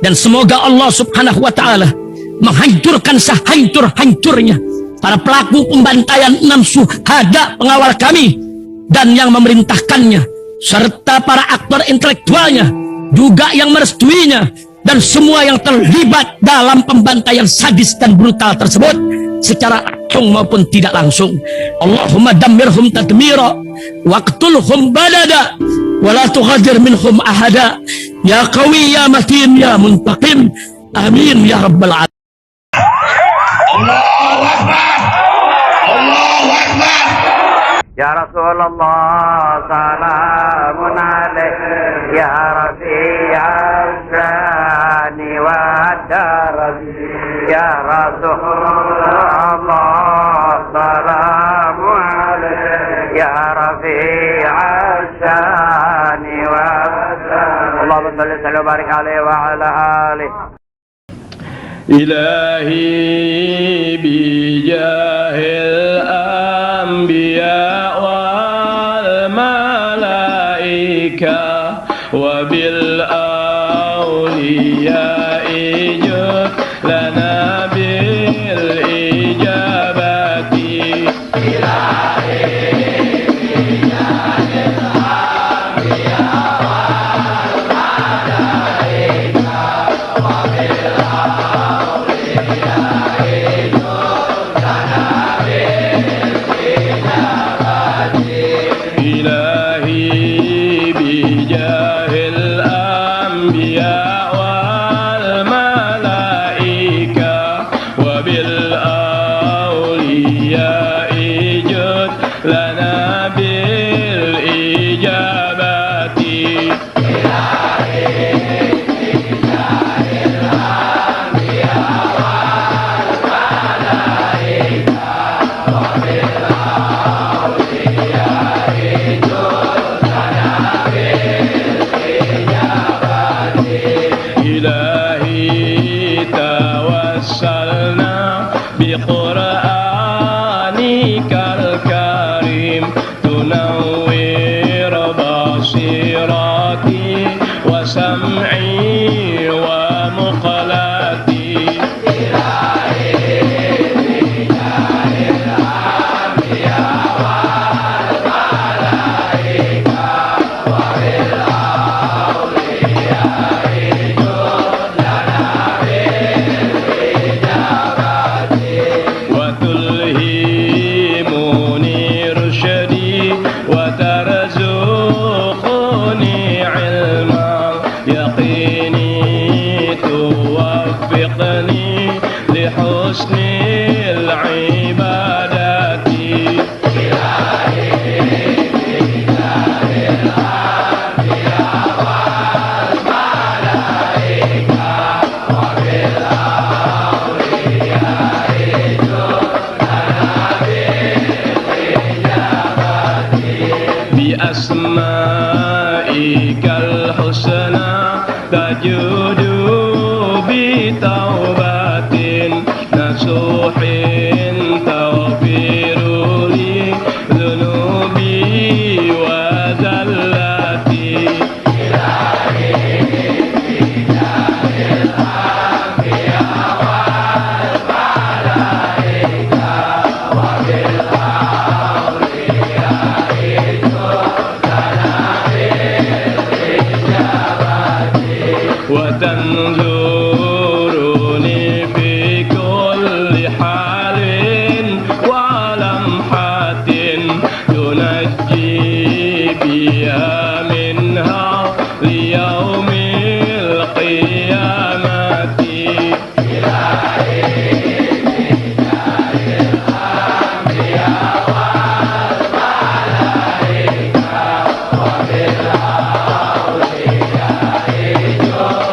Dan semoga Allah subhanahu wa ta'ala menghancurkan sehancur-hancurnya para pelaku pembantaian 6 syuhada pengawal kami dan yang memerintahkannya, serta para aktor intelektualnya juga yang merestuinya, dan semua yang terlibat dalam pembantaian sadis dan brutal tersebut secara langsung maupun tidak langsung. Allahumma dammirhum tadmira waqtulhum balada wala tughadir minhum ahada ya qawi ya matin ya muntaqim amin ya rabbal alamin. Allahu Akbar, Allahu Akbar. Ya Rasulullah salamun alaik ya Rafi'al Zani wa Daraj ya Rasulullah salamun alaik ya Rafi'al Zani wa Daraj Allahumma salli wa barik alaihi wa ala alihi Ilahi bijahil anbiya wal malaika wa bil awliya ijud lana bil ijabati Ilahi bijahil anbiya wal malaika wa bil Ilahi bijahil anbiya wal malaika wa bil awliya ijud lana bil ijabati Ilahi bijahil anbiya wal malaika wa bil Ilahi tawassalna biqur'anikal karim tunawwir basirati wa sam'i wa muqalati Ilahi bijahil anbiya wal malaika wa bil awliya لحسن العبادات إلهي بجاه الأنبياء والملائكة وبالأولياء جدنا بالإجابة بأسمائك الحسنى تجود بتوبة نصوح تغفر لي ذنوبي وزلاتي إلهي بجاه الأنبياء والملائكة وبالأولياء جدنا بالإجابة وتنظرني في كل حال ولمحة تنجي بها منها ليوم القيامة إلهي بجاه الأنبياء والملائكة وبالأولياء جدنا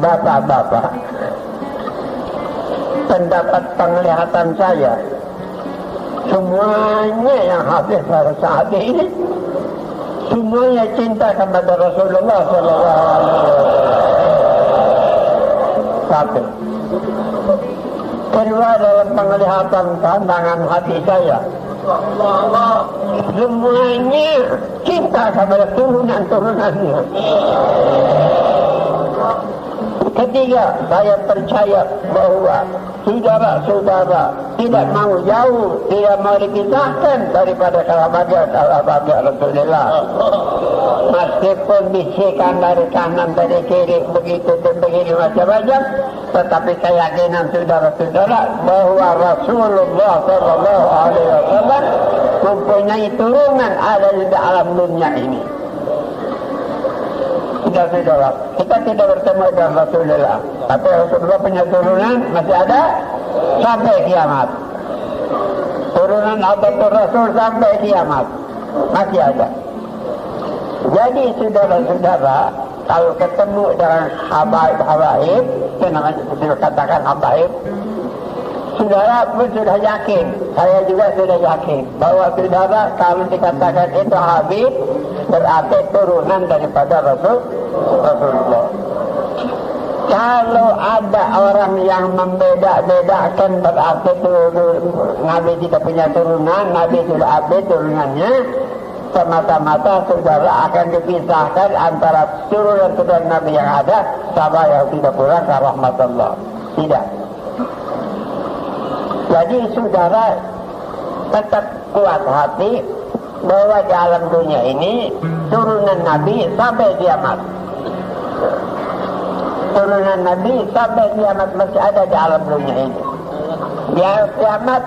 bapak-bapak, pendapat penglihatan saya, semuanya yang hafiz pada saat ini, semuanya cinta kepada Rasulullah Sallallahu Alaihi Wasallam. Satu. Kedua, dalam penglihatan pandangan hati saya, semuanya cinta kepada turunan-turunannya. Ketiga, saya percaya bahwa saudara-saudara tidak mau jauh, tidak mau dipisahkan daripada keluarga Rasulullah. Meskipun bisikan dari kanan, dari kiri, begitu dan begini macam-macam, tetapi keyakinan saudara-saudara bahwa Rasulullah Sallallahu Alaihi Wasallam mempunyai turunan ada di dalam dunia ini. Saudara, kita tidak bertemu dengan Rasulullah, tapi Rasulullah punya turunan masih ada sampai kiamat. Turunan Abdul Rasul sampai kiamat masih ada. Jadi saudara-saudara, kalau ketemu dengan habaib, itu namanya kita katakan habaib, saudara pun sudah yakin, saya juga sudah yakin bahwa saudara kalau dikatakan itu habib berarti turunan daripada Rasulullah. Kalau ada orang yang membeda-bedakan berarti Nabi tidak punya turunan, Nabi sudah habis turunannya, semata-mata saudara akan dipisahkan antara turunan-turunan Nabi yang ada sama yang tidak pulang ke rahmat Allah. Tidak. Jadi saudara tetap kuat hati bahwa di alam dunia ini turunan Nabi sampai kiamat. Turunan Nabi sampai kiamat masih ada di alam dunia ini. Dia kiamat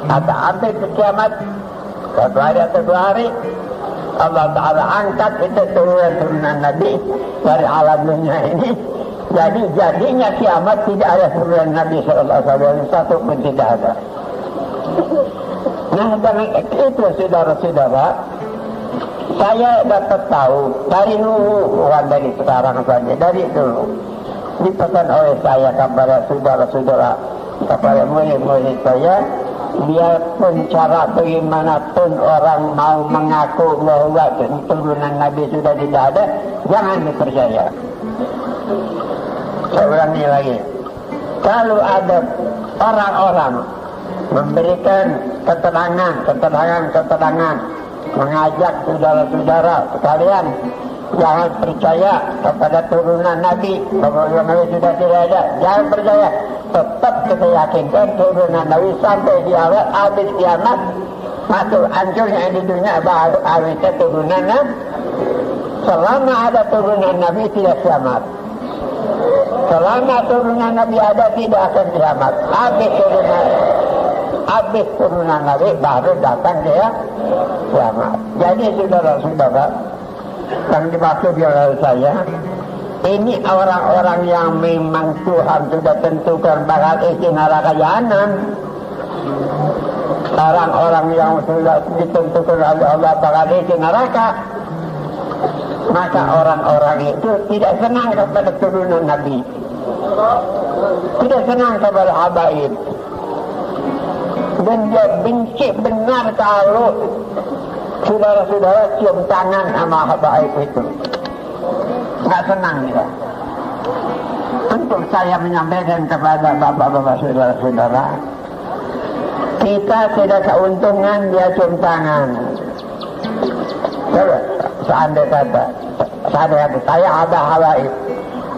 atau hampir ke kiamat, satu hari atau 2 hari, Allah Ta'ala angkat itu turunan Nabi dari alam dunia ini. Jadi jadinya kiamat tidak ada turunan Nabi SAW, satu pun tidak ada. Nah, dengan itu saudara-saudara, saya dapat tahu dari dulu, bukan dari sekarang saja, dari dulu dipesan oleh saya kepada saudara-saudara, kepada murid-murid saya, biarpun cara bagaimanapun orang mau mengaku bahwa turunan Nabi sudah tidak ada, jangan dipercaya. Saya ulangi lagi, kalau ada orang-orang memberikan keterangan, mengajak saudara-saudara sekalian jangan percaya kepada turunan Nabi, bahwa Nabi sudah tidak ada, jangan percaya. Tetap kita yakinkan turunan Nabi sampai di awal habis kiamat, masuk hancurnya di dunia baru habisnya turunan Nabi. Selama ada turunan Nabi tidak kiamat. Selama turunan Nabi ada tidak akan kiamat. Habis turunan Nabi baru datang dia kiamat. Jadi saudara-saudara, yang dimaksud oleh saya, ini orang-orang yang memang Tuhan sudah tentukan bakal isi neraka jahanam. Orang-orang yang sudah ditentukan oleh Allah bakal isi neraka. Maka orang-orang itu tidak senang kepada turunan Nabi, tidak senang kepada habaib, dan dia benci benar kalau saudara-saudara cium tangan sama habaib itu. Nggak senang dia. Untuk saya menyampaikan kepada bapak-bapak saudara-saudara, kita tidak keuntungan dia cium tangan. Seandainya kata saya ada habaib,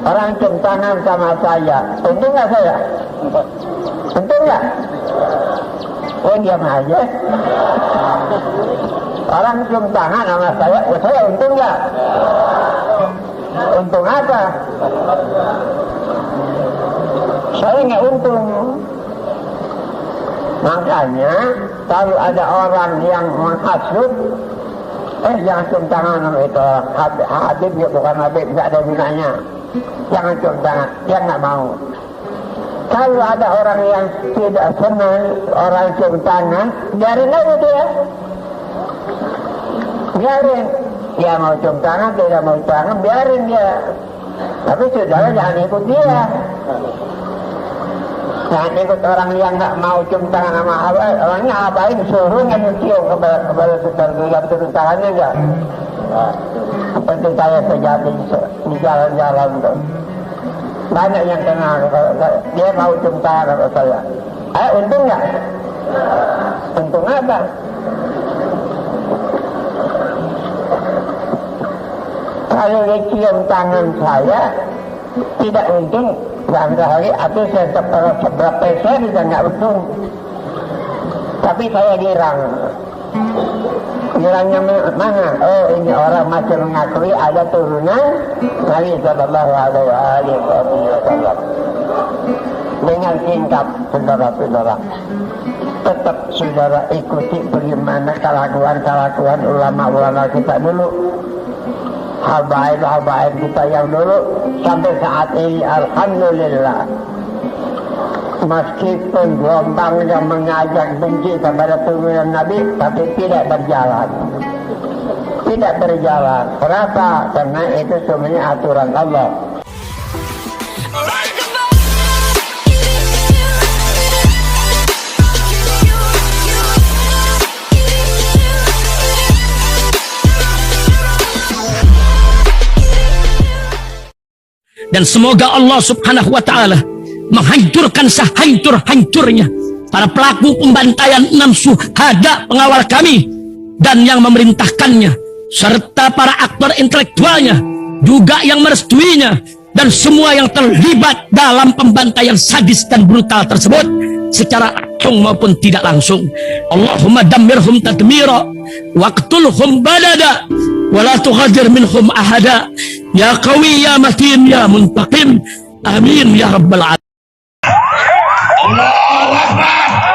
orang cium tangan sama saya, untung nggak saya? Untung nggak? Oh, diam aja. Orang cium tangan sama saya untung nggak? Untung apa? Saya nggak untung. Makanya kalau ada orang yang menghasut, jangan cium tangan sama itu. Habib ya bukan habib, nggak ada gunanya. Jangan cium tangan, dia nggak mau. Kalau ada orang yang tidak senang orang cium tangan, biarin aja dia. Biarin. Dia mau cium tangan, tidak mau tangan, biarin dia. Tapi saudara jangan ikut dia. Jangan ikut orang yang nggak mau cium tangan sama habaib. Orangnya habaib suruh cium kepada saudara turun tangannya enggak. Seperti saya sejati di jalan-jalan tuh. Banyak yang kenal dia mau cium tangan sama saya. Untung nggak? Untung apa? Kalau dia cium tangan saya, tidak untung, sehari atau saya seberapa saya juga nggak untung. Tapi saya girang. Girangnya mana? Oh, ini orang masih mengakui ada turunan Nabi Sallallahu Alaihi Wasallam. Dengan singkat, saudara-saudara, tetap saudara ikuti bagaimana kelakuan ulama-ulama kita dulu, habaib kita yang dulu sampai saat ini. Alhamdulillah, meskipun gelombang yang mengajak benci kepada turunan Nabi, tapi tidak berjalan. Kenapa? Karena itu semuanya aturan Allah. Dan semoga Allah Subhanahu wa ta'ala menghancurkan sehancur-hancurnya para pelaku pembantaian 6 syuhada pengawal kami dan yang memerintahkannya, serta para aktor intelektualnya juga yang merestuinya, dan semua yang terlibat dalam pembantaian sadis dan brutal tersebut secara langsung maupun tidak langsung. Allahumma dammirhum tadmira waqtulhum balada wala tughadir minhum ahada ya qawi ya matin ya muntaqim amin ya rabbal alamin. Allahu Akbar.